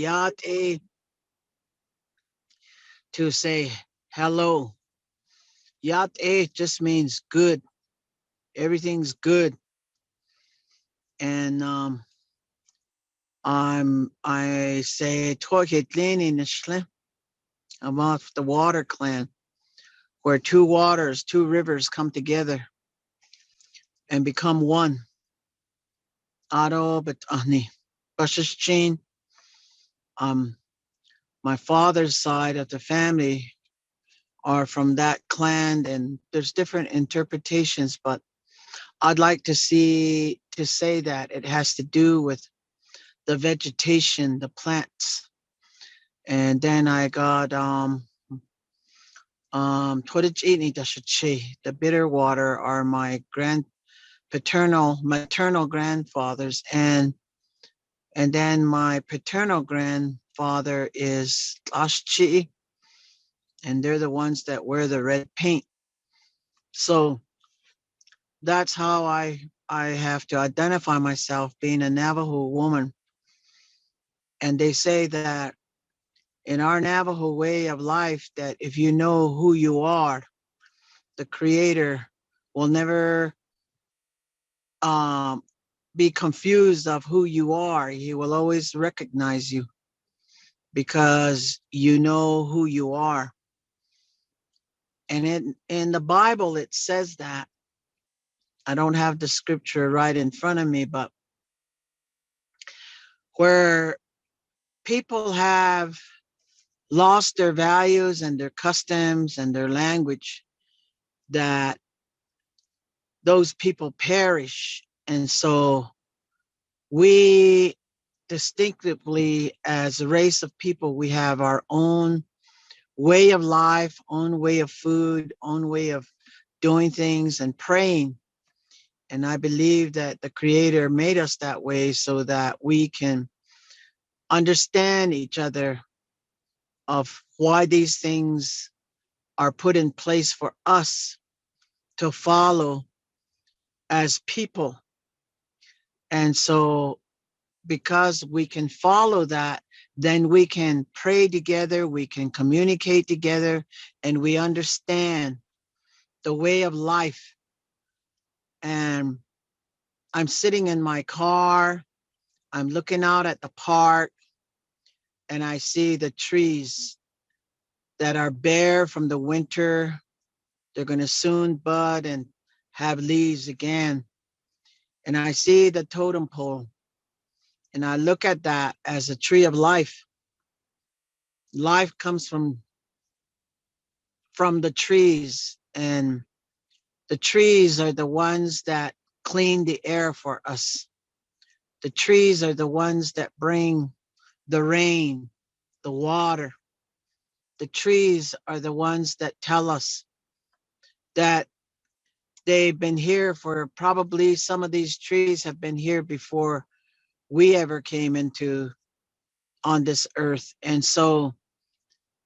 Yate to say hello. Yate just means good. Everything's good. And I say Toikitlini Nishle about the water clan, where two waters, two rivers come together and become one. Ado Betani. Bashashin, um, my father's side of the family are from that clan, and there's different interpretations, but I'd like to say that it has to do with the vegetation, the plants. And then I got the bitter water are my maternal grandfathers, and then my paternal grandfather is Ashchi, and they're the ones that wear the red paint. So that's how I have to identify myself, being a Navajo woman. And they say that in our Navajo way of life, that if you know who you are, the creator will never um, be confused of who you are. He will always recognize you because you know who you are. And in the Bible, it says that. I don't have the scripture right in front of me, but where people have lost their values and their customs and their language, that those people perish. And so we distinctively, as a race of people, we have our own way of life, own way of food, own way of doing things and praying. And I believe that the Creator made us that way so that we can understand each other of why these things are put in place for us to follow as people. And so because we can follow that, then we can pray together, we can communicate together, and we understand the way of life. And I'm sitting in my car, I'm looking out at the park, and I see the trees that are bare from the winter. They're going to soon bud and have leaves again. And I see the totem pole, and I look at that as a tree of life. Life comes from the trees, and the trees are the ones that clean the air for us. The trees are the ones that bring the rain, the water. The trees are the ones that tell us that they've been here for, probably some of these trees have been here before we ever came into on this earth. And so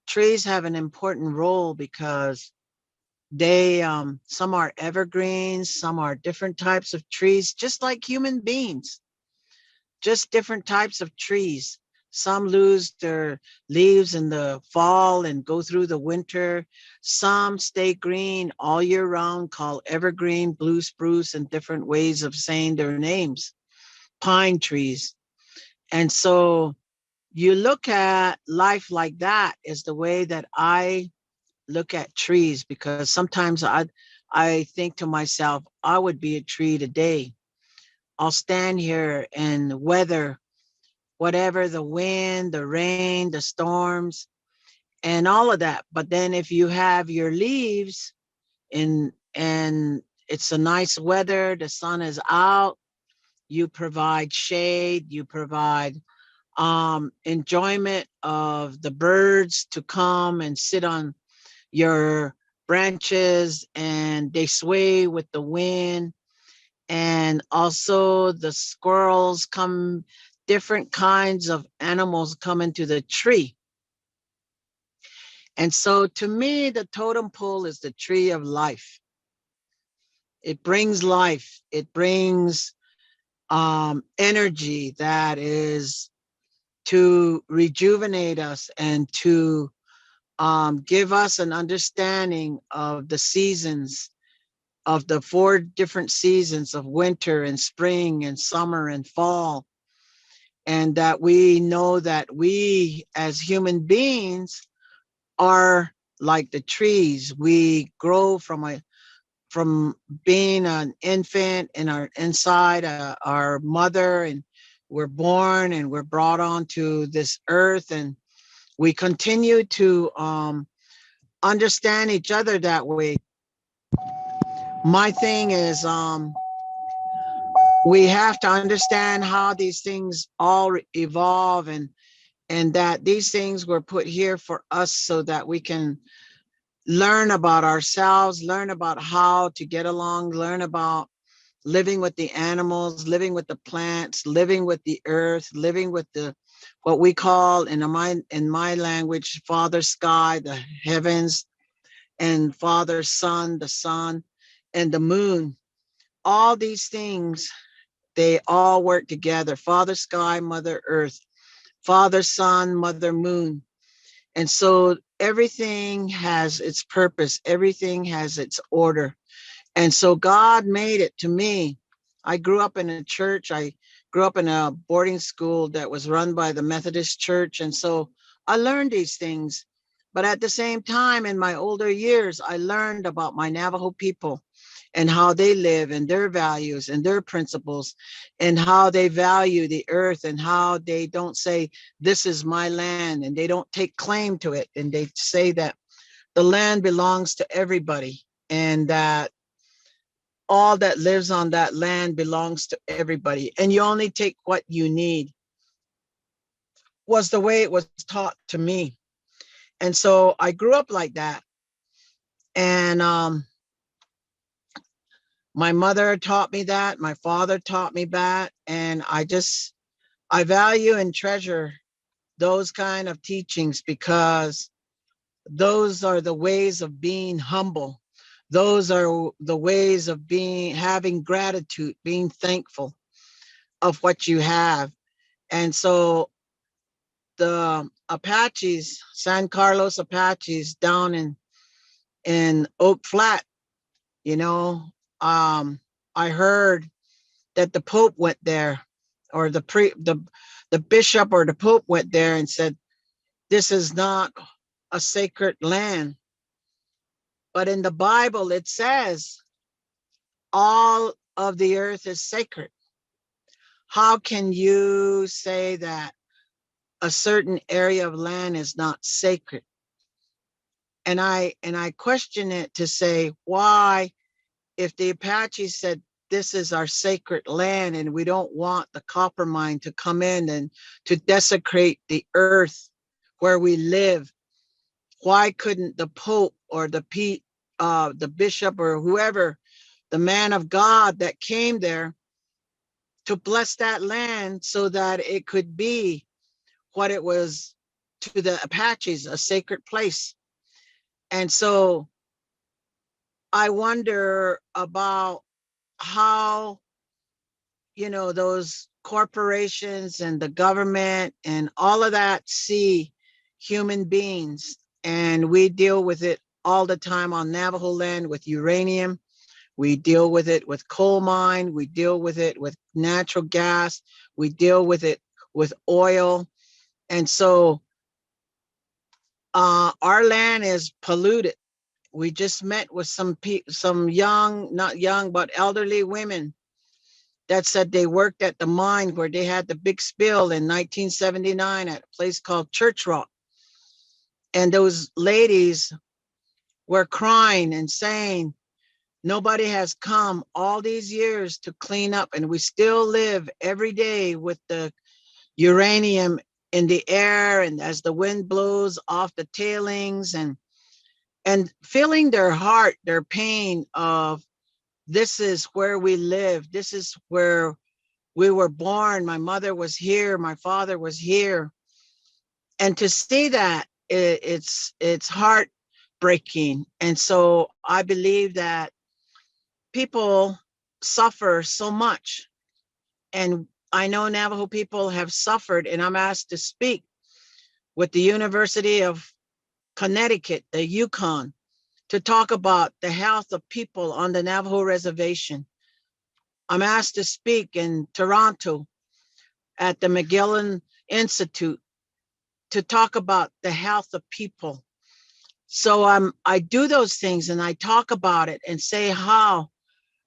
trees have an important role because they some are evergreens, some are different types of trees, just like human beings, just different types of trees. Some lose their leaves in the fall and go through the winter. Some stay green all year round, called evergreen, blue spruce, and different ways of saying their names, pine trees. And so you look at life like that is the way that I look at trees, because sometimes I think to myself, I would be a tree today. I'll stand here and weather whatever the wind, the rain, the storms, and all of that. But then if you have your leaves and it's a nice weather, the sun is out, you provide shade, you provide enjoyment of the birds to come and sit on your branches, and they sway with the wind. And also the squirrels come, different kinds of animals come into the tree. And so to me, the totem pole is the tree of life. It brings life. It brings energy that is to rejuvenate us and to give us an understanding of the seasons, of the 4 different seasons of winter and spring and summer and fall. And that we know that we as human beings are like the trees. We grow from being an infant in our inside our mother, and we're born and we're brought onto this earth, and we continue to understand each other that way. My thing is we have to understand how these things all evolve, and that these things were put here for us so that we can learn about ourselves, learn about how to get along, learn about living with the animals, living with the plants, living with the earth, living with the what we call in my language, Father Sky, the heavens, and Father Sun, the sun, and the moon. All these things, they all work together. Father Sky, Mother Earth, Father Sun, Mother Moon. And so everything has its purpose, everything has its order. And so God made it to me. I grew up in a church. I grew up in a boarding school that was run by the Methodist Church. And so I learned these things. But at the same time, in my older years, I learned about my Navajo people and how they live and their values and their principles and how they value the earth and how they don't say, this is my land, and they don't take claim to it. And they say that the land belongs to everybody, and that all that lives on that land belongs to everybody. And you only take what you need, was the way it was taught to me. And so I grew up like that. And my mother taught me that, my father taught me that. And I value and treasure those kind of teachings, because those are the ways of being humble. Those are the ways of having gratitude, being thankful of what you have. And so the Apaches, San Carlos Apaches down in Oak Flat, you know, I heard that the Pope went there, or the bishop or the Pope went there and said, this is not a sacred land. But in the Bible, it says all of the earth is sacred. How can you say that a certain area of land is not sacred? And I question it to say, why, if the Apaches said this is our sacred land and we don't want the copper mine to come in and to desecrate the earth where we live, why couldn't the Pope or the bishop or whoever, the man of God that came there to bless that land so that it could be what it was to the Apaches, a sacred place? And so I wonder about how, those corporations and the government and all of that see human beings. And we deal with it all the time on Navajo land with uranium. We deal with it with coal mine. We deal with it with natural gas. We deal with it with oil. And so our land is polluted. We just met with some young, not young, but elderly women that said they worked at the mine where they had the big spill in 1979 at a place called Church Rock. And those ladies were crying and saying, nobody has come all these years to clean up, and we still live every day with the uranium in the air, and as the wind blows off the tailings, and feeling their heart, their pain of, this is where we live. This is where we were born. My mother was here. My father was here. And to see that, it's heartbreaking. And so I believe that people suffer so much, and I know Navajo people have suffered, and I'm asked to speak with the University of Connecticut, the Yukon, to talk about the health of people on the Navajo reservation. I'm asked to speak in Toronto at the Magellan Institute to talk about the health of people. So I do those things and I talk about it and say how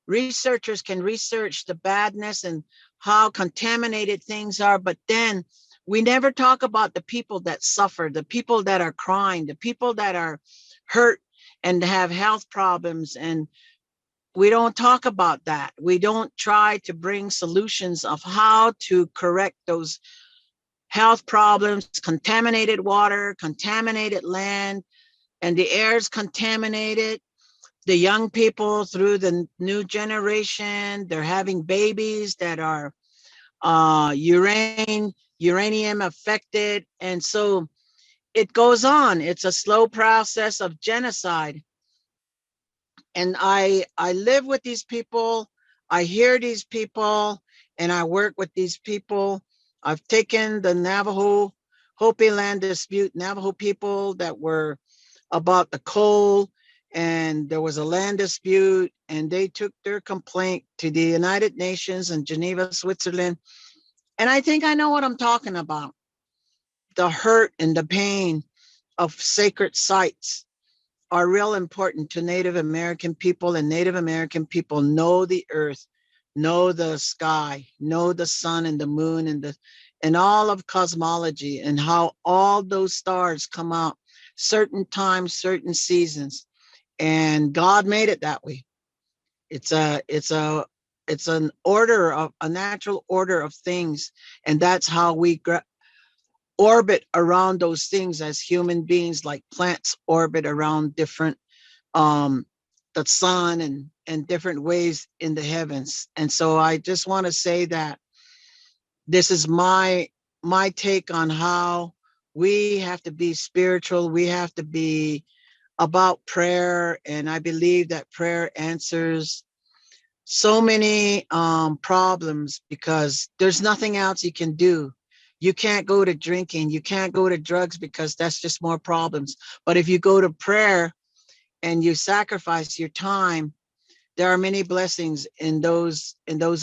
researchers can research the badness and how contaminated things are, but then we never talk about the people that suffer, the people that are crying, the people that are hurt and have health problems. And we don't talk about that. We don't try to bring solutions of how to correct those health problems, contaminated water, contaminated land, and the air is contaminated. The young people through the new generation, they're having babies that are uranium affected. And so it goes on. It's a slow process of genocide. And I live with these people. I hear these people and I work with these people. I've taken the Navajo Hopi land dispute, Navajo people that were about the coal, and there was a land dispute, and they took their complaint to the United Nations in Geneva, Switzerland. And I think I know what I'm talking about. The hurt and the pain of sacred sites are real important to Native American people, and Native American people know the earth, know the sky, know the sun and the moon and all of cosmology and how all those stars come out certain times, certain seasons. And God made it that way. It's an order of a natural order of things. And that's how we orbit around those things as human beings, like plants orbit around different the sun and different ways in the heavens. And so I just want to say that this is my take on how we have to be spiritual. We have to be about prayer, and I believe that prayer answers so many problems, because there's nothing else you can do. You can't go to drinking, you can't go to drugs, because that's just more problems. But if you go to prayer and you sacrifice your time, there are many blessings in those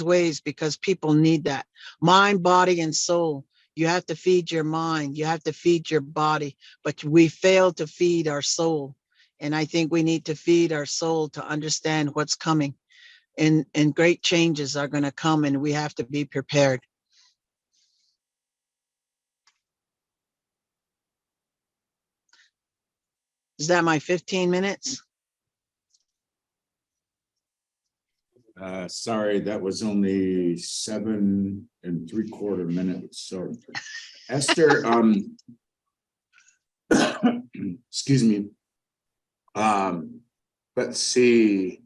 ways, because people need that. Mind, body, and soul. You have to feed your mind, you have to feed your body, but we fail to feed our soul. And I think we need to feed our soul to understand what's coming. And great changes are going to come, and we have to be prepared. Is that my 15 minutes? Sorry, that was only 7 3/4 minutes. So, Esther, excuse me. Let's see.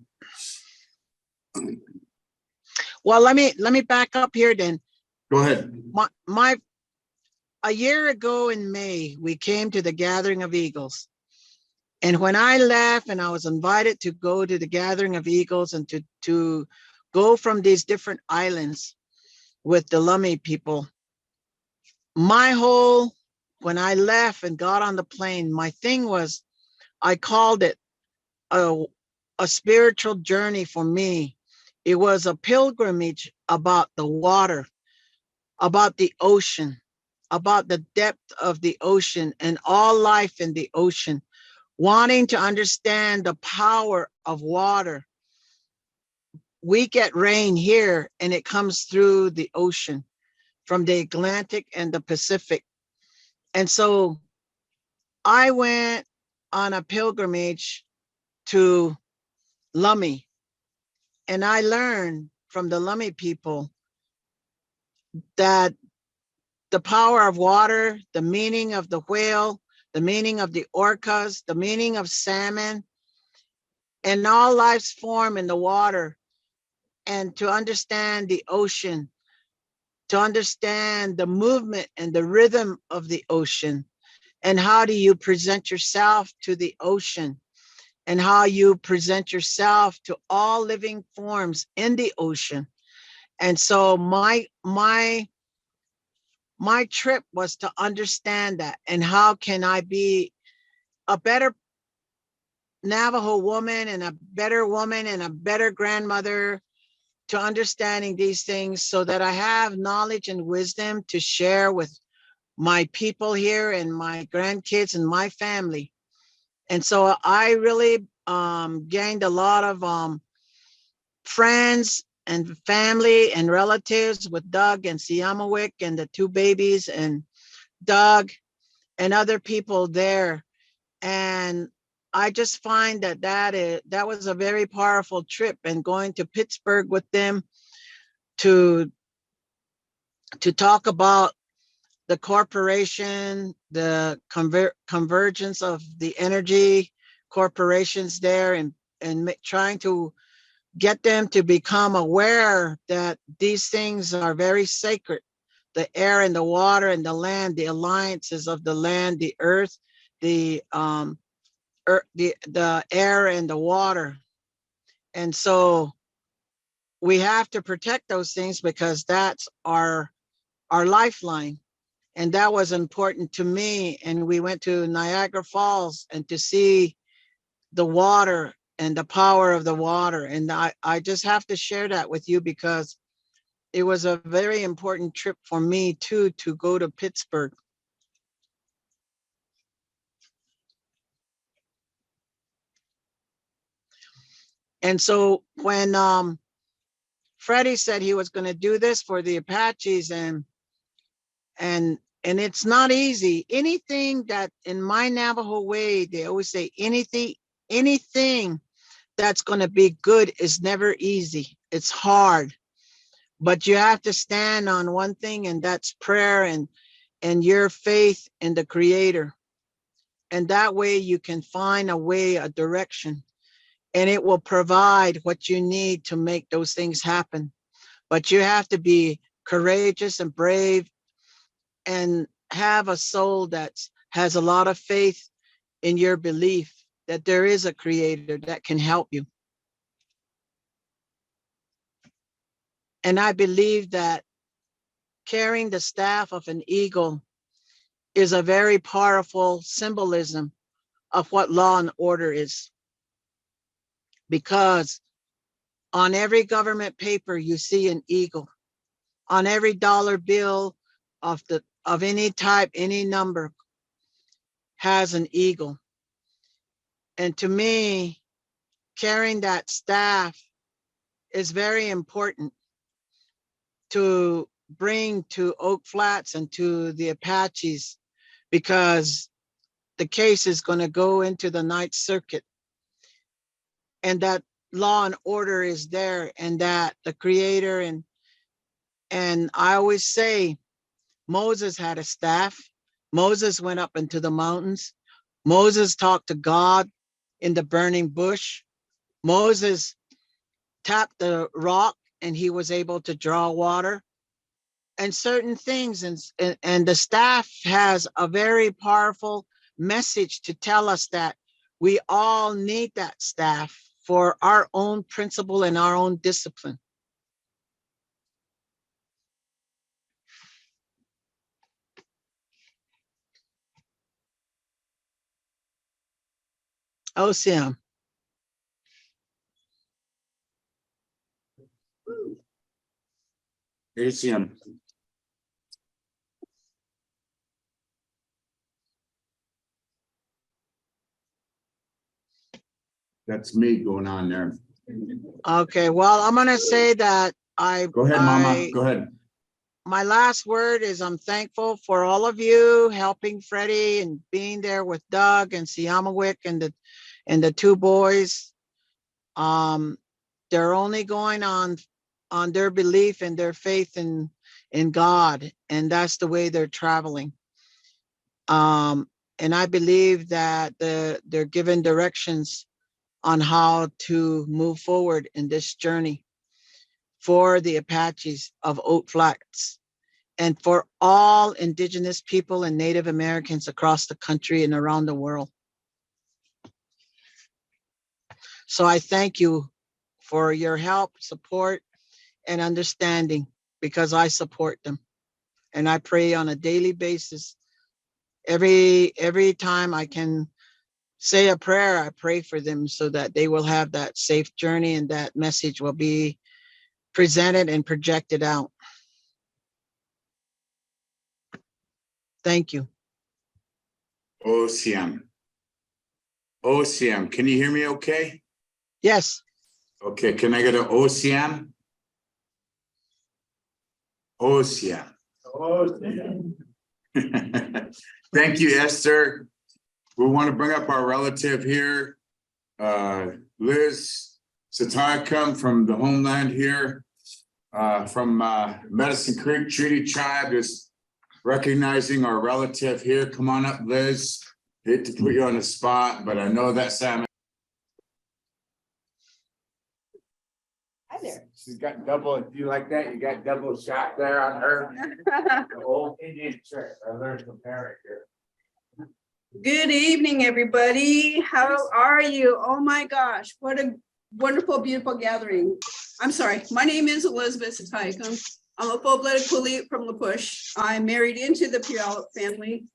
Well, let me back up here then. Go ahead. A year ago in May, we came to the Gathering of Eagles. And when I left and I was invited to go to the Gathering of Eagles and to go from these different islands with the Lummi people, when I left and got on the plane, my thing was, I called it a spiritual journey for me. It was a pilgrimage about the water, about the ocean, about the depth of the ocean and all life in the ocean, wanting to understand the power of water. We get rain here and it comes through the ocean from the Atlantic and the Pacific. And so I went on a pilgrimage to Lummi, and I learned from the Lummi people that the power of water, the meaning of the whale, the meaning of the orcas, the meaning of salmon, and all life's form in the water, and to understand the ocean, to understand the movement and the rhythm of the ocean, and how do you present yourself to the ocean, and how you present yourself to all living forms in the ocean. And so my trip was to understand that, and how can I be a better Navajo woman and a better grandmother to understanding these things, so that I have knowledge and wisdom to share with my people here and my grandkids and my family. And so I really gained a lot of friends and family and relatives with Doug and Siamawik and the two babies and Doug and other people there. And I just find that that was a very powerful trip, and going to Pittsburgh with them to talk about the corporation, the convergence of the energy corporations there, and trying to get them to become aware that these things are very sacred. The air and the water and the land, the alliances of the land, the earth, the the air and the water. And so we have to protect those things, because that's our lifeline. And that was important to me. And we went to Niagara Falls and to see the water and the power of the water. And I just have to share that with you, because it was a very important trip for me too, to go to Pittsburgh. And so when Freddie said he was going to do this for the Apaches, and it's not easy. Anything that, in my Navajo way, they always say anything that's going to be good is never easy. It's hard, but you have to stand on one thing, and that's prayer and your faith in the Creator. And that way you can find a way, a direction, and it will provide what you need to make those things happen. But you have to be courageous and brave, and have a soul that has a lot of faith in your belief that there is a Creator that can help you. And I believe that carrying the staff of an eagle is a very powerful symbolism of what law and order is. Because on every government paper, you see an eagle. On every dollar bill of any type, any number, has an eagle. And to me, carrying that staff is very important to bring to Oak Flats and to the Apaches, because the case is going to go into the Ninth Circuit, and that law and order is there, and that the Creator and I always say, Moses had a staff. Moses went up into the mountains. Moses talked to God in the burning bush. Moses tapped the rock and he was able to draw water and certain things. And the staff has a very powerful message to tell us that we all need that staff for our own principle and our own discipline. Oh, Sam. ACM. That's me going on there. Okay, well, I'm going to say that Go ahead, Mama. Go ahead. My last word is I'm thankful for all of you helping Freddie and being there with Doug and Siamawik and the two boys. They're only going on their belief and their faith in God, and that's the way they're traveling. And I believe that they're given directions on how to move forward in this journey for the Apaches of Oak Flats and for all Indigenous people and Native Americans across the country and around the world. So I thank you for your help, support, and understanding because I support them. And I pray on a daily basis. Every time I can say a prayer, I pray for them so that they will have that safe journey and that message will be presented and projected out. Thank you. OCM. OCM. Can you hear me okay? Yes. Okay, can I get an OCM? OCM. Thank you, Esther. We want to bring up our relative here, Liz Satayakam from the homeland here, from Medicine Creek Treaty Tribe, is recognizing our relative here. Come on up, Liz. Hate to put you on the spot, but I know that Sam. Hi there. She's got double. Do you like that? You got double shot there on her. The old Indian trick. I learned from Eric here. Good evening, everybody. How are you? Oh my gosh, what a wonderful, beautiful gathering. I'm sorry, my name is Elizabeth Satayakam. I'm a full-blooded Quileute from La Push. I'm married into the Puyallup family.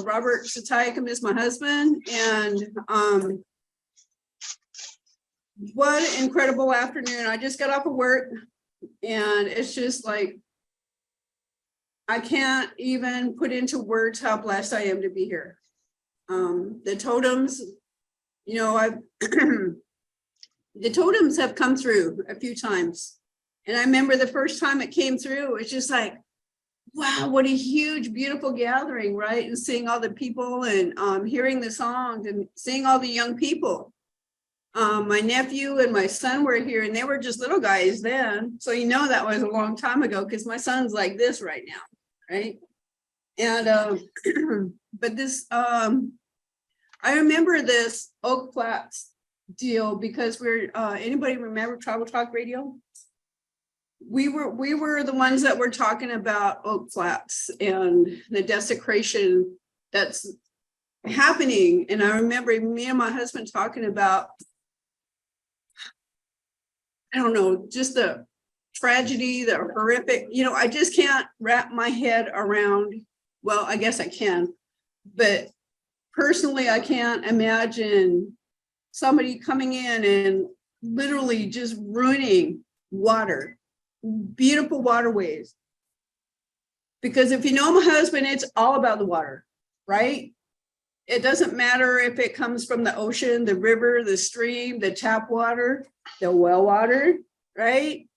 Robert Satayakam is my husband, and what an incredible afternoon. I just got off of work, and it's just like, I can't even put into words how blessed I am to be here. The totems, you know, the totems have come through a few times. And I remember the first time it came through, it was just like, wow, what a huge, beautiful gathering, right? And seeing all the people and hearing the songs and seeing all the young people. My nephew and my son were here, and they were just little guys then. So you know that was a long time ago, because my son's like this right now, right? And but this, I remember this Oak Flat deal because we're anybody remember Travel Talk Radio? We were the ones that were talking about Oak Flats and the desecration that's happening. And I remember me and my husband talking about, I don't know, just the tragedy, the horrific, you know, I just can't wrap my head around, well, I guess I can, but personally, I can't imagine somebody coming in and literally just ruining water, beautiful waterways. Because if you know my husband, it's all about the water, right? It doesn't matter if it comes from the ocean, the river, the stream, the tap water, the well water, right?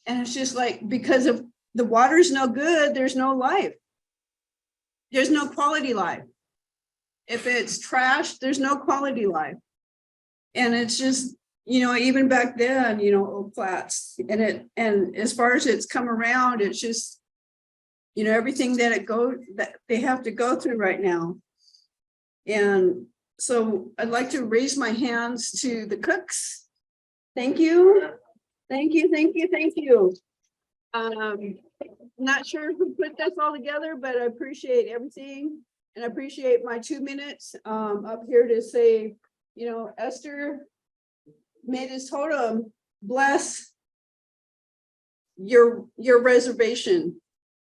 And it's just like, because if the water's no good, there's no life. There's no quality life. If it's trash, there's no quality life. And it's just, you know, even back then, you know, Oak Flats, and as far as it's come around, it's just, you know, everything that they have to go through right now. And so I'd like to raise my hands to the cooks. Thank you. Thank you, thank you, thank you. Not sure who put this all together, but I appreciate everything. And I appreciate my 2 minutes up here to say, you know, Esther, may this totem bless your reservation.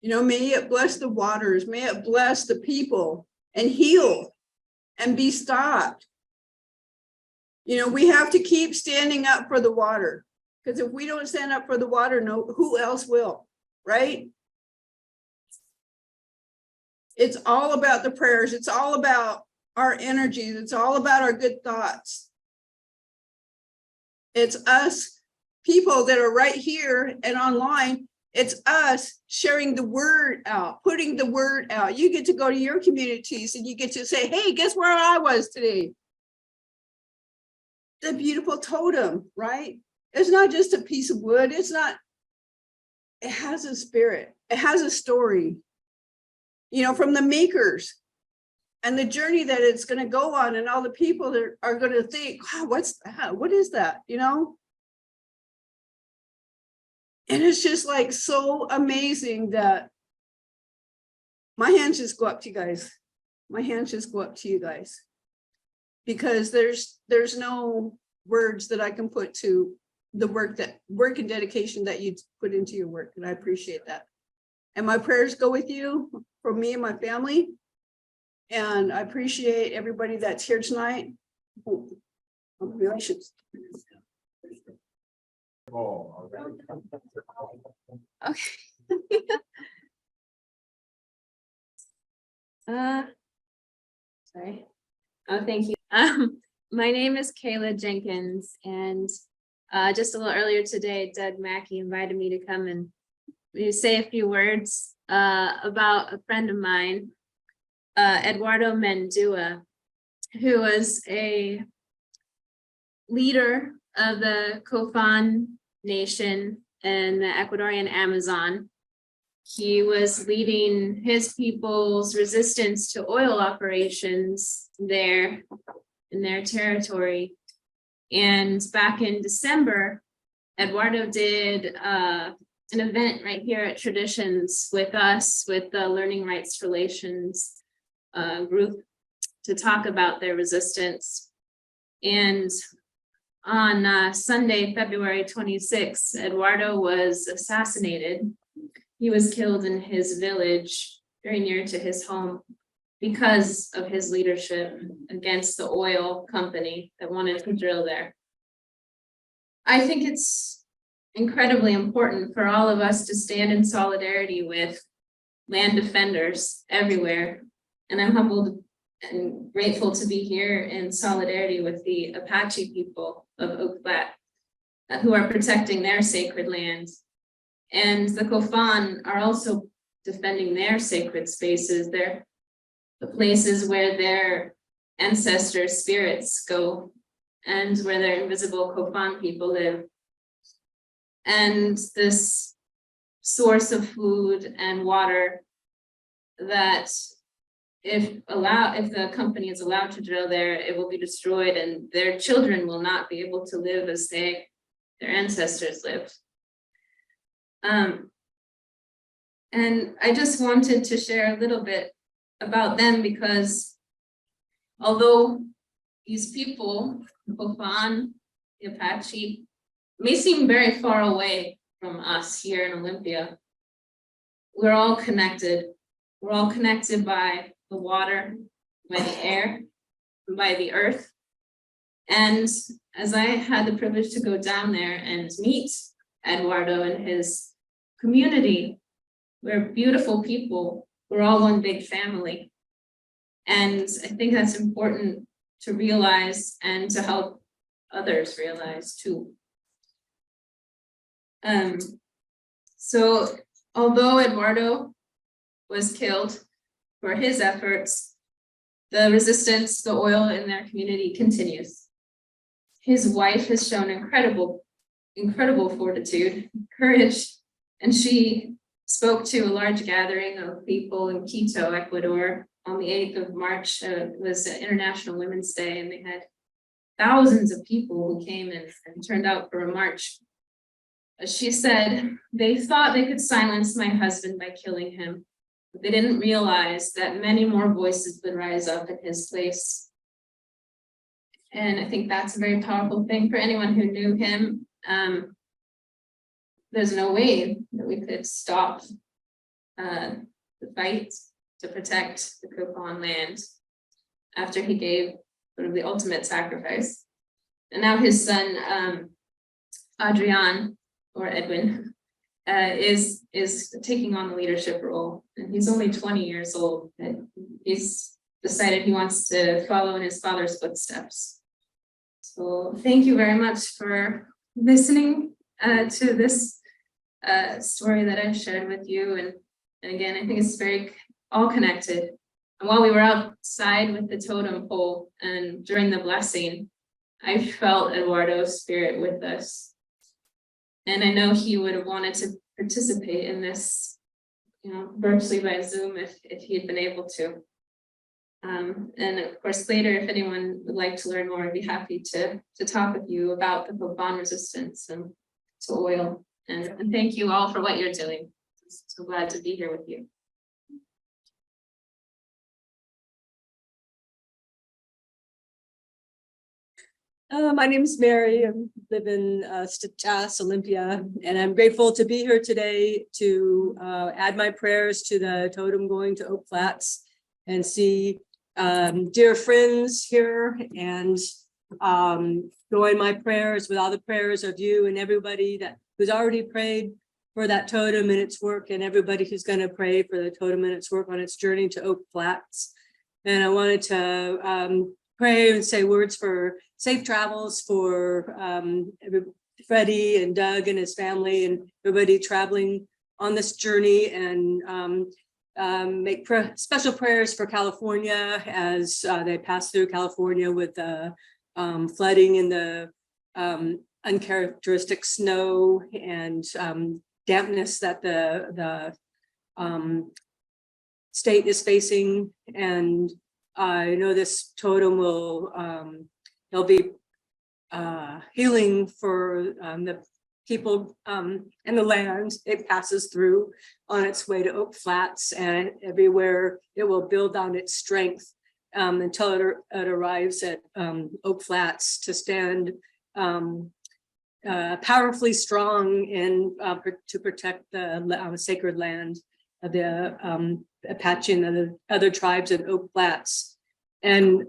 You know, may it bless the waters, may it bless the people and heal and be stopped. You know, we have to keep standing up for the water, because if we don't stand up for the water, no, who else will, right? It's all about the prayers. It's all about our energies. It's all about our good thoughts. It's us people that are right here and online. It's us sharing the word out, putting the word out. You get to go to your communities and you get to say, hey, guess where I was today? The beautiful totem, right? It's not just a piece of wood. It's not, it has a spirit. It has a story, you know, from the makers and the journey that it's going to go on, and all the people that are going to think, wow, what's that? What is that? You know? And it's just like so amazing that my hands just go up to you guys. My hands just go up to you guys, because there's no words that I can put to the work and dedication that you put into your work, and I appreciate that. And my prayers go with you for me and my family. And I appreciate everybody that's here tonight. Relations. Okay. Sorry. Oh, thank you. My name is Kayla Jenkins, and just a little earlier today, Doug Mackey invited me to come and say a few words about a friend of mine, Eduardo Mendua, who was a leader of the Kofan Nation in the Ecuadorian Amazon. He was leading his people's resistance to oil operations there in their territory. And back in December, Eduardo did an event right here at Traditions with us, with the Learning Rights Relations group, to talk about their resistance. And on Sunday, February 26th, Eduardo was assassinated. He was killed in his village, very near to his home, because of his leadership against the oil company that wanted to drill there. I think it's incredibly important for all of us to stand in solidarity with land defenders everywhere. And I'm humbled and grateful to be here in solidarity with the Apache people of Oak Flat, who are protecting their sacred land. And the Kofan are also defending their sacred spaces. They're the places where their ancestors' spirits go and where their invisible Kofan people live. And this source of food and water that if the company is allowed to drill there, it will be destroyed, and their children will not be able to live as their ancestors lived. And I just wanted to share a little bit about them, because although these people, the Kofan, the Apache, may seem very far away from us here in Olympia, we're all connected. We're all connected by the water, by the air, by the earth. And as I had the privilege to go down there and meet Eduardo and his community, we're beautiful people. We're all one big family. And I think that's important to realize and to help others realize too. So although Eduardo was killed for his efforts, the resistance to oil in their community continues. His wife has shown incredible fortitude, courage, and she spoke to a large gathering of people in Quito, Ecuador, on the 8th of March. It was International Women's Day, and they had thousands of people who came and turned out for a march. She said, they thought they could silence my husband by killing him, but they didn't realize that many more voices would rise up in his place. And I think that's a very powerful thing for anyone who knew him. There's no way that we could stop the fight to protect the Kofan land after he gave sort of the ultimate sacrifice. And now his son, Adrian, or Edwin, is taking on the leadership role. And he's only 20 years old, and he's decided he wants to follow in his father's footsteps. So thank you very much for listening to this story that I've shared with you. And again, I think it's very all connected. And while we were outside with the totem pole and during the blessing, I felt Eduardo's spirit with us. And I know he would have wanted to participate in this, virtually by Zoom if he had been able to. And of course, later, if anyone would like to learn more, I'd be happy to talk with you about the Kofan resistance and to oil. And thank you all for what you're doing. I'm so glad to be here with you. My name's Mary. I live in StehChass, Olympia, and I'm grateful to be here today to add my prayers to the totem going to Oak Flats and see dear friends here and join my prayers with all the prayers of you and everybody who's already prayed for that totem and its work, and everybody who's going to pray for the totem and its work on its journey to Oak Flats. And I wanted to pray and say words for safe travels for Freddie and Doug and his family and everybody traveling on this journey, and make special prayers for California as they pass through California with the flooding and the uncharacteristic snow and dampness that the state is facing. And I know this totem will there'll be healing for the people and the land it passes through on its way to Oak Flats, and everywhere it will build on its strength until it arrives at Oak Flats to stand powerfully strong and to protect the sacred land of the Apache and the other tribes in Oak Flats. And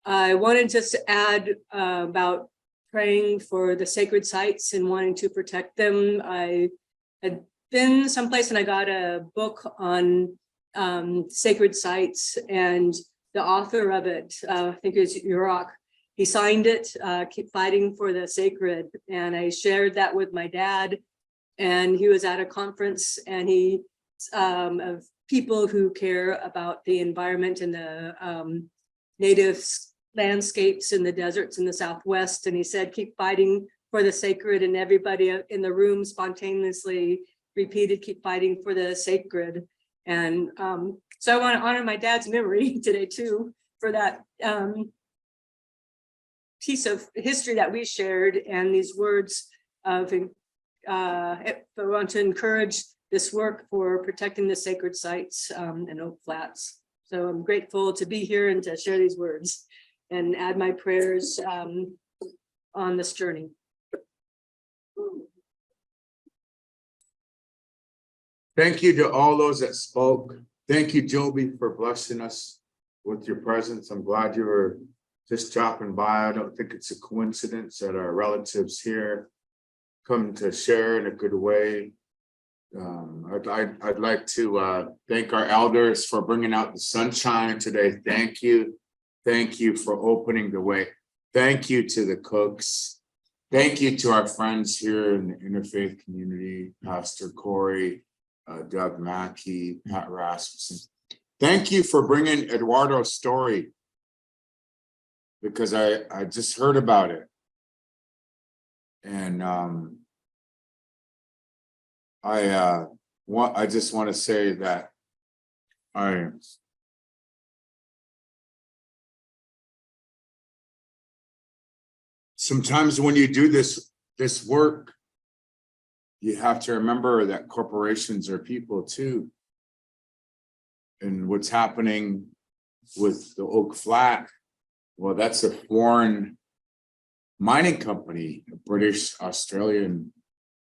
I wanted just to add about praying for the sacred sites and wanting to protect them. I had been someplace and I got a book on sacred sites, and the author of it, I think it was Urok, he signed it, Keep Fighting for the Sacred. And I shared that with my dad, and he was at a conference, and he of people who care about the environment and the native landscapes in the deserts in the Southwest. And he said, keep fighting for the sacred, and everybody in the room spontaneously repeated, keep fighting for the sacred. And so I want to honor my dad's memory today too, for that piece of history that we shared, and these words of I want to encourage this work for protecting the sacred sites in Oak Flats. So I'm grateful to be here and to share these words and add my prayers on this journey. Thank you to all those that spoke. Thank you, Joby, for blessing us with your presence. I'm glad you were just dropping by. I don't think it's a coincidence that our relatives here come to share in a good way. I'd like to thank our elders for bringing out the sunshine today. Thank you. Thank you for opening the way. Thank you to the cooks. Thank you to our friends here in the Interfaith community, Pastor Corey, Doug Mackey, Pat Rasmussen. Thank you for bringing Eduardo's story, because I just heard about it. And I just want to say that sometimes when you do this work, you have to remember that corporations are people too. And what's happening with the Oak Flat, well, that's a foreign mining company, a British Australian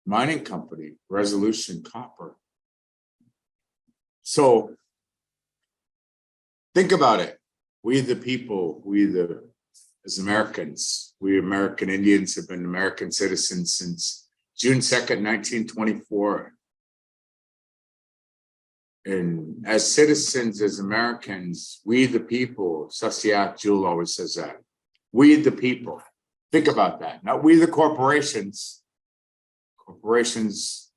mining company, Resolution Copper. So think about it. We the people, as Americans, we American Indians have been American citizens since June 2nd, 1924. And as citizens, as Americans, we the people, Sasiak Jewel always says that. We the people. Think about that. Not we the corporations. Corporations,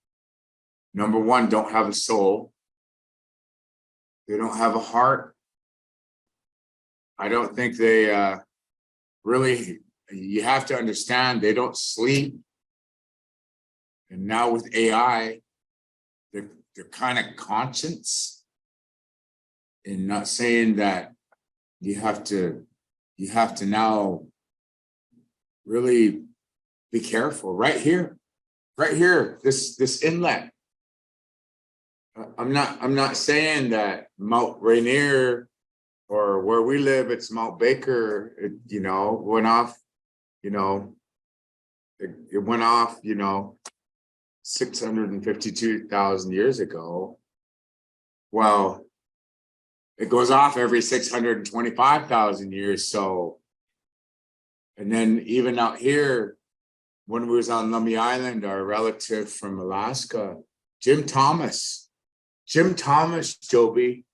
number one, don't have a soul. They don't have a heart. I don't think they really, you have to understand, they don't sleep. And now with AI, they're kind of conscious, and not saying that you have to now really be careful right here, this inlet. I'm not saying that Mount Rainier or where we live, it's Mount Baker, went off you know, it went off, 652,000 years ago. Well, it goes off every 625,000 years. So, and then even out here, when we was on Lummi Island, our relative from Alaska, Jim Thomas, Joby,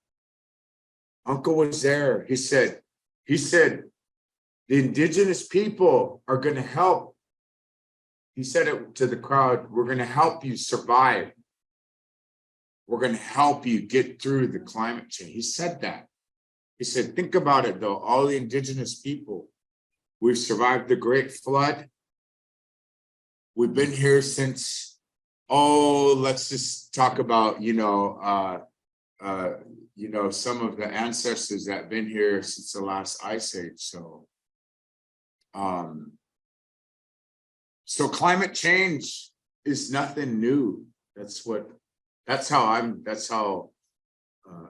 Uncle was there. He said, the indigenous people are going to help. He said it to the crowd, we're going to help you survive. We're going to help you get through the climate change. He said that. He said, think about it though, all the indigenous people, we've survived the Great Flood. We've been here since, let's just talk about, some of the ancestors that have been here since the last ice age. So climate change is nothing new. That's how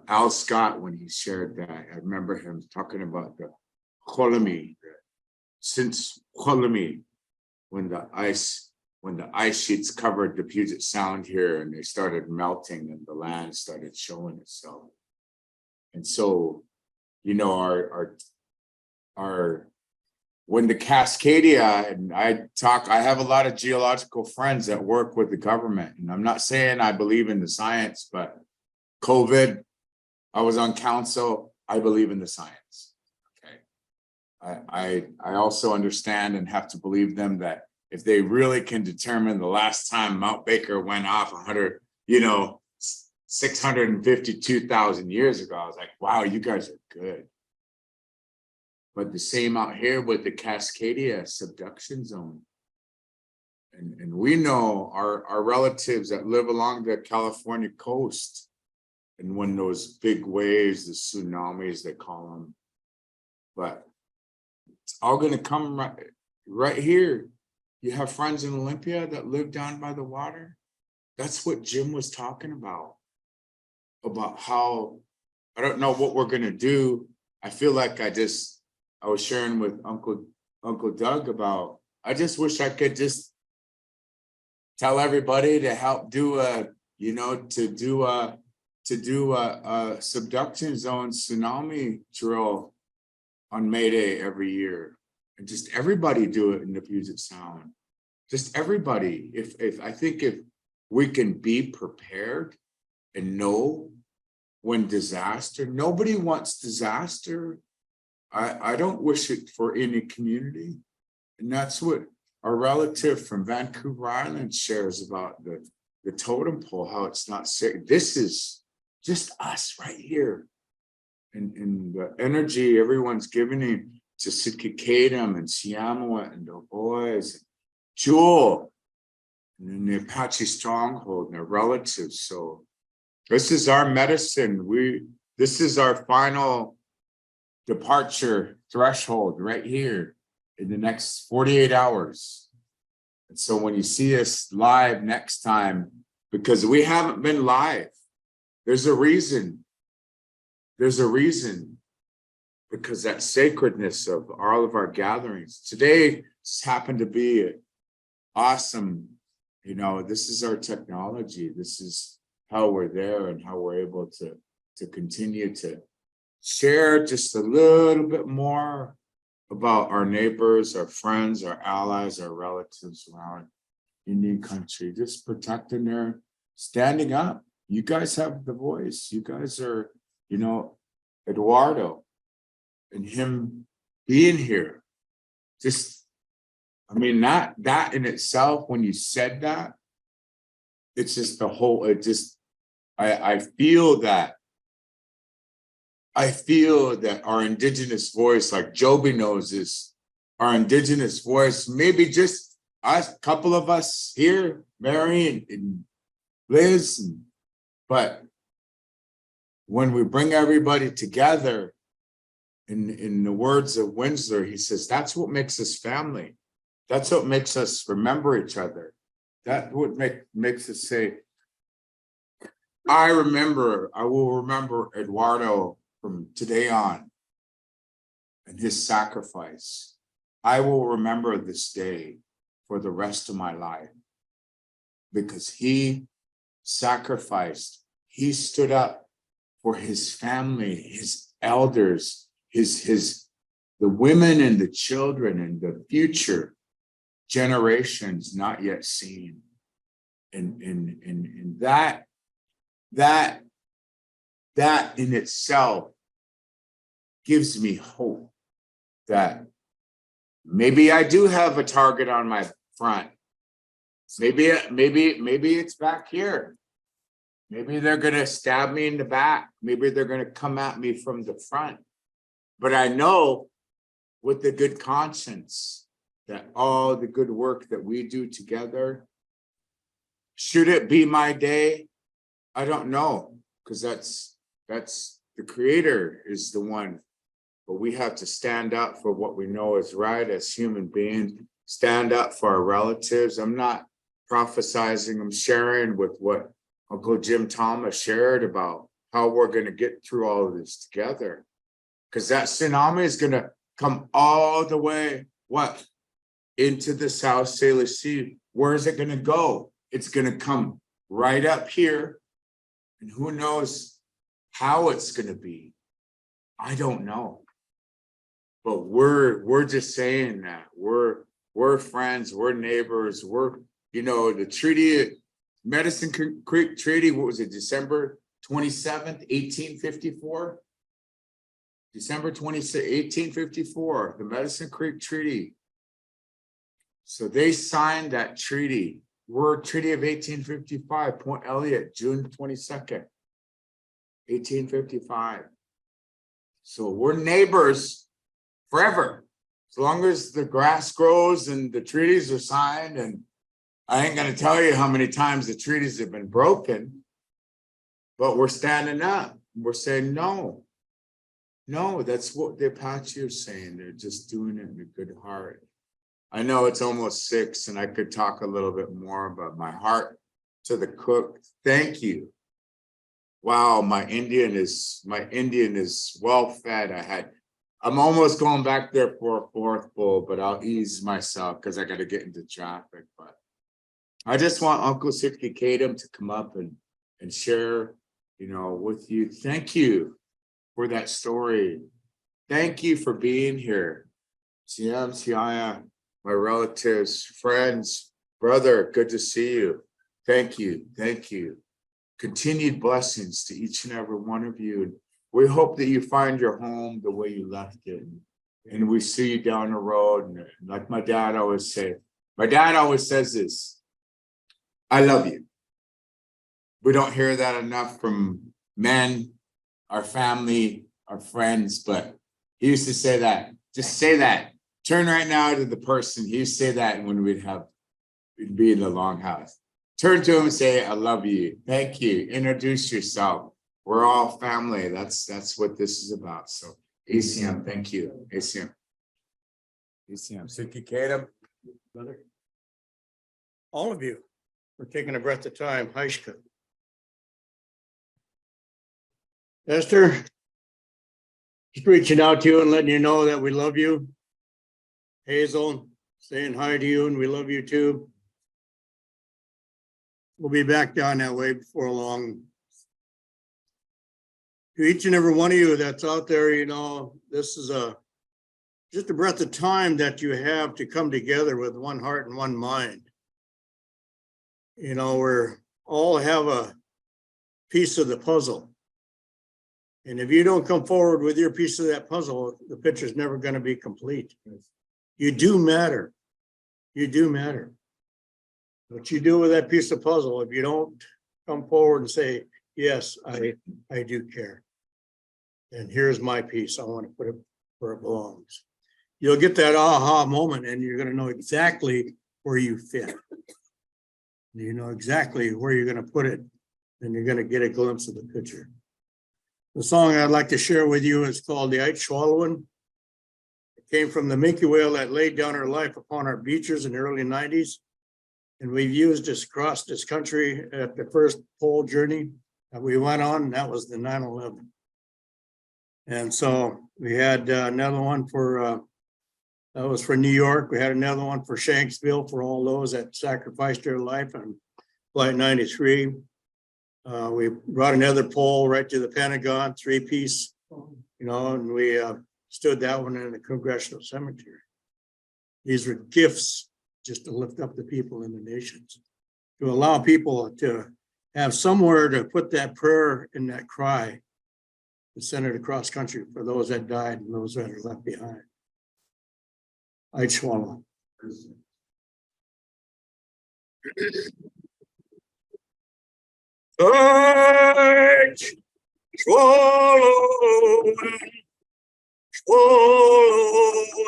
Al Scott, when he shared that, I remember him talking about the Cholami, since Cholami, when the ice sheets covered the Puget Sound here and they started melting and the land started showing itself. And so, our when the Cascadia, and I have a lot of geological friends that work with the government, and I'm not saying I believe in the science, but COVID, I was on council, I believe in the science. Okay. I also understand and have to believe them that if they really can determine the last time Mount Baker went off 652,000 years ago, I was like, wow, you guys are good. But the same out here with the Cascadia subduction zone. And we know our relatives that live along the California coast, and when those big waves, the tsunamis, they call them, but it's all going to come right here. You have friends in Olympia that live down by the water. That's what Jim was talking about how, I don't know what we're going to do. I feel like I was sharing with Uncle Doug about, I just wish I could just tell everybody to help do a subduction zone tsunami drill on May Day every year. And just everybody do it in the Puget Sound. Just everybody. If we can be prepared and know when disaster, nobody wants disaster. I don't wish it for any community. And that's what our relative from Vancouver Island shares about the totem pole, how it's not safe. This is just us right here. And the energy everyone's giving to Sitkikatum and Siamawat and the boys, and Jewel, and then the Apache Stronghold and their relatives. So this is our medicine. This is our final departure threshold right here in the next 48 hours. And so when you see us live next time, because we haven't been live, there's a reason. Because that sacredness of all of our gatherings. Today just happened to be awesome. This is our technology. This is how we're there and how we're able to continue to share just a little bit more about our neighbors, our friends, our allies, our relatives around Indian country, just protecting their standing up. You guys have the voice. You guys are, Eduardo and him being here. Just, that in itself, when you said that, it's just the whole, I feel that our indigenous voice, like Joby knows this, our indigenous voice, maybe just us, a couple of us here, Mary and Liz, but when we bring everybody together, in the words of Wendsler, he says, that's what makes us family. That's what makes us remember each other. That's what makes us say, I will remember Eduardo from today on and his sacrifice. I will remember this day for the rest of my life because he sacrificed, he stood up for his family, his elders, the women and the children and the future generations not yet seen. And that in itself gives me hope that maybe I do have a target on my front. Maybe it's back here. Maybe they're gonna stab me in the back. Maybe they're gonna come at me from the front. But I know with the good conscience that all the good work that we do together, should it be my day? I don't know, because that's the Creator is the one. But we have to stand up for what we know is right as human beings, stand up for our relatives. I'm not prophesizing, I'm sharing with what Uncle Jim Thomas shared about how we're going to get through all of this together. Because that tsunami is going to come all the way, what? Into the South Salish Sea. Where is it going to go? It's going to come right up here. And who knows how it's going to be? I don't know. But we're just saying that. We're friends, we're neighbors, the treaty, Medicine Creek Treaty, what was it, December 27th, 1854? December 26th, 1854, the Medicine Creek Treaty. So they signed that treaty. We're Treaty of 1855, Point Elliott, June 22nd, 1855. So we're neighbors forever, as long as the grass grows and the treaties are signed. And I ain't gonna tell you how many times the treaties have been broken, but we're standing up. We're saying no. No, that's what the Apache are saying. They're just doing it in a good heart. I know it's almost 6 and I could talk a little bit more about my heart to the cook. Thank you. Wow, my Indian is well fed. I'm almost going back there for a 4th bowl, but I'll ease myself because I got to get into traffic. But I just want Uncle Sitka Kadam to come up and share, with you. Thank you for that story. Thank you for being here. Siam Siaya, my relatives, friends, brother, good to see you. Thank you. Thank you. Continued blessings to each and every one of you. We hope that you find your home the way you left it. And we see you down the road. And like my dad always says this, I love you. We don't hear that enough from men, our family, our friends, but he used to say that. Just say that. Turn right now to the person. He used to say that when we'd be in the longhouse. Turn to him and say, I love you. Thank you. Introduce yourself. We're all family. That's what this is about. So ACM, thank you. ACM. Sitka Kadam. Brother. All of you for taking a breath of time. Haishka. Esther, just reaching out to you and letting you know that we love you. Hazel, saying hi to you and we love you too. We'll be back down that way before long. To each and every one of you that's out there, this is just a breath of time that you have to come together with one heart and one mind. We're all have a piece of the puzzle. And if you don't come forward with your piece of that puzzle, the picture's never going to be complete. You do matter. You do matter. What you do with that piece of puzzle, if you don't come forward and say, yes, I do care. And here's my piece. I want to put it where it belongs. You'll get that aha moment and you're going to know exactly where you fit. You know exactly where you're going to put it and you're going to get a glimpse of the picture. The song I'd like to share with you is called The Ite Swallowin'. It came from the minke whale that laid down her life upon our beaches in the early 90s. And we've used this across this country at the first pole journey that we went on, and that was the 9/11. And so we had another one for That was for New York. We had another one for Shanksville for all those that sacrificed their life on Flight 93. We brought another pole right to the Pentagon, 3-piece, and we stood that one in the Congressional Cemetery. These were gifts just to lift up the people in the nations, to allow people to have somewhere to put that prayer and that cry and send it across country for those that died and those that are left behind. I'd swallow. I'd swallow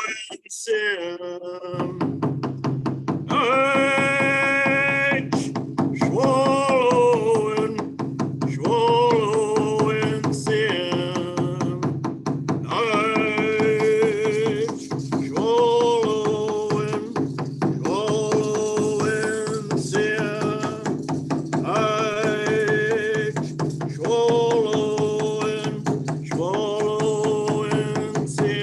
and sin. I'd swallow and sin. I'd swallow and sin. I'd swallow and sin.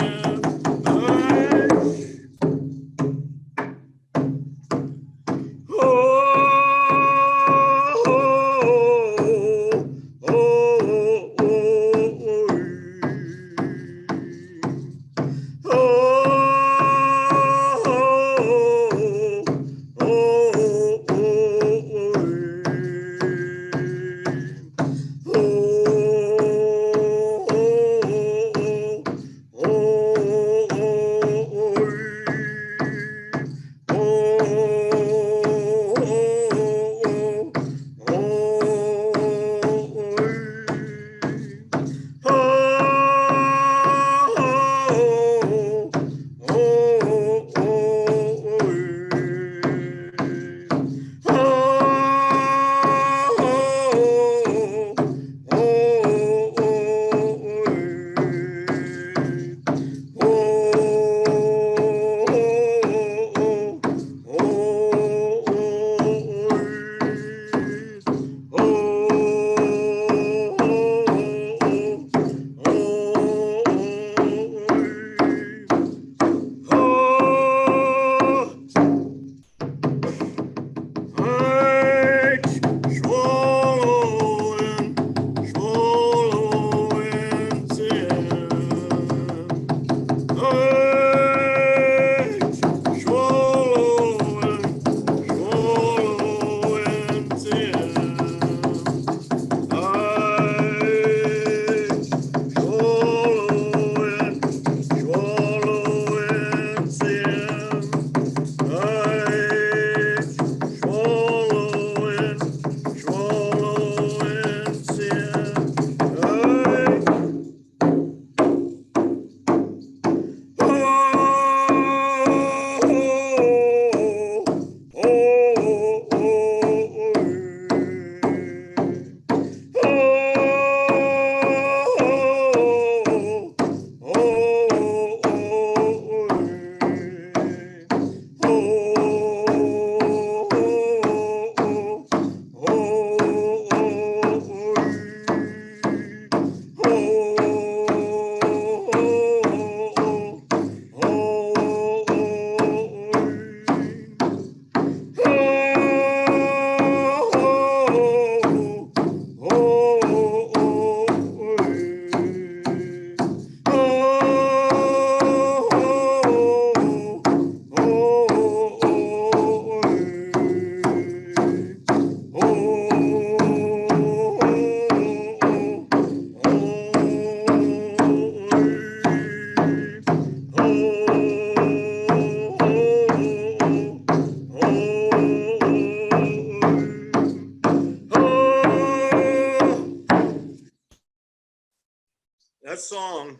That song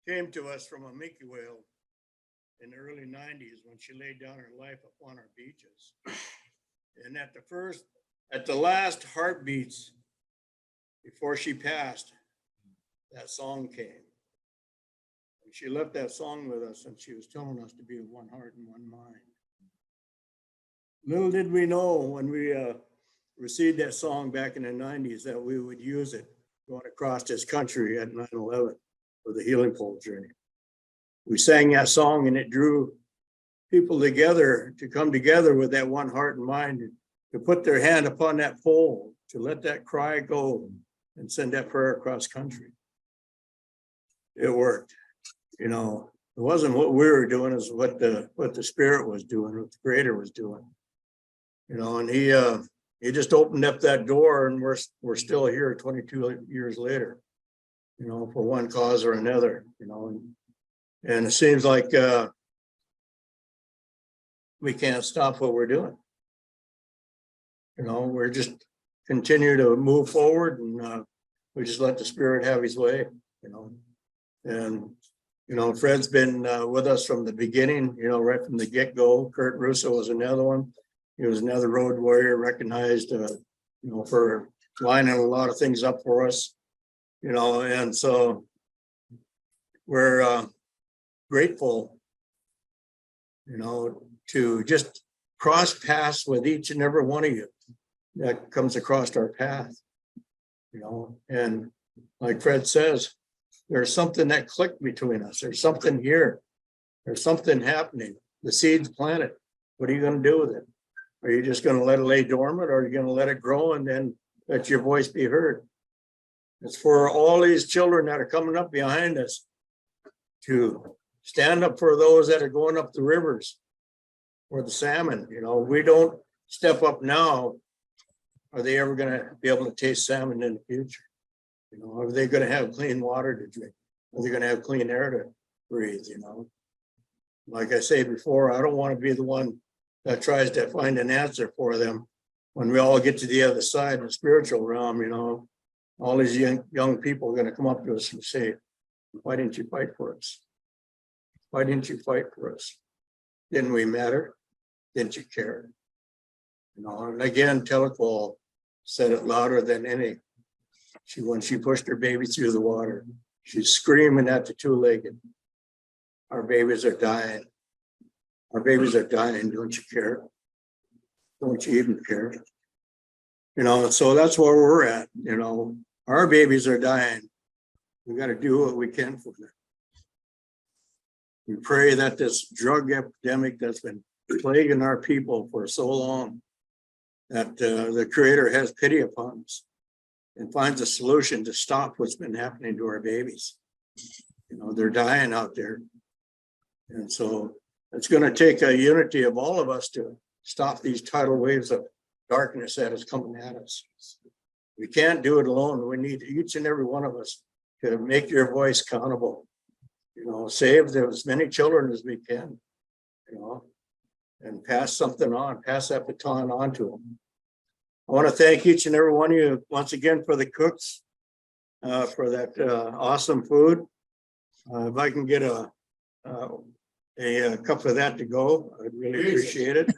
came to us from a minke whale in the early 90s when she laid down her life upon our beaches. And at the last heartbeats before she passed, that song came. And she left that song with us, and she was telling us to be of one heart and one mind. Little did we know when we received that song back in the 90s that we would use it going across this country at 9/11 for the Healing Pole journey. we sang that song and it drew people together to come together with that one heart and mind, to put their hand upon that pole, to let that cry go and send that prayer across country. It worked. You know, it wasn't what we were doing, is what the Spirit was doing, what the Creator was doing. You know, and he just opened up that door, and we're still here 22 years later, you know, for one cause or another, you know, and it seems like we can't stop what we're doing. You know, we're just continue to move forward, and we just let the Spirit have his way, you know. And, you know, Fred's been with us from the beginning, you know, right from the get-go. Kurt Russo was another one. He was another road warrior, recognized, you know, for lining a lot of things up for us, you know, and so we're grateful, you know, to just cross paths with each and every one of you that comes across our path, you know. And like Fred says, there's something that clicked between us. There's something here. There's something happening. The seed's planted. What are you going to do with it? Are you just going to let it lay dormant, or are you going to let it grow and then let your voice be heard? It's for all these children that are coming up behind us to stand up for those that are going up the rivers or the salmon. You know, we don't step up now, are they ever going to be able to taste salmon in the future? You know, are they going to have clean water to drink? Are they going to have clean air to breathe? You know, like I said before, I don't want to be the one that tries to find an answer for them when we all get to the other side, the spiritual realm. You know, all these young people are going to come up to us and say, why didn't you fight for us? Why didn't you fight for us? Didn't we matter? Didn't you care? You know, and again, Telecol said it louder than any. When she pushed her baby through the water, she's screaming at the two-legged. Our babies are dying. Our babies are dying. Don't you care? Don't you even care? You know, so that's where we're at. You know, our babies are dying. We got to do what we can for them. We pray that this drug epidemic that's been plaguing our people for so long, that the Creator has pity upon us and finds a solution to stop what's been happening to our babies. You know, they're dying out there. And so it's going to take a unity of all of us to stop these tidal waves of darkness that is coming at us. We can't do it alone. We need each and every one of us to make your voice countable. You know, save as many children as we can, you know, and pass something on, pass that baton on to them. I want to thank each and every one of you once again for the cooks, for that awesome food. If I can get a cup of that to go, I'd really appreciate it.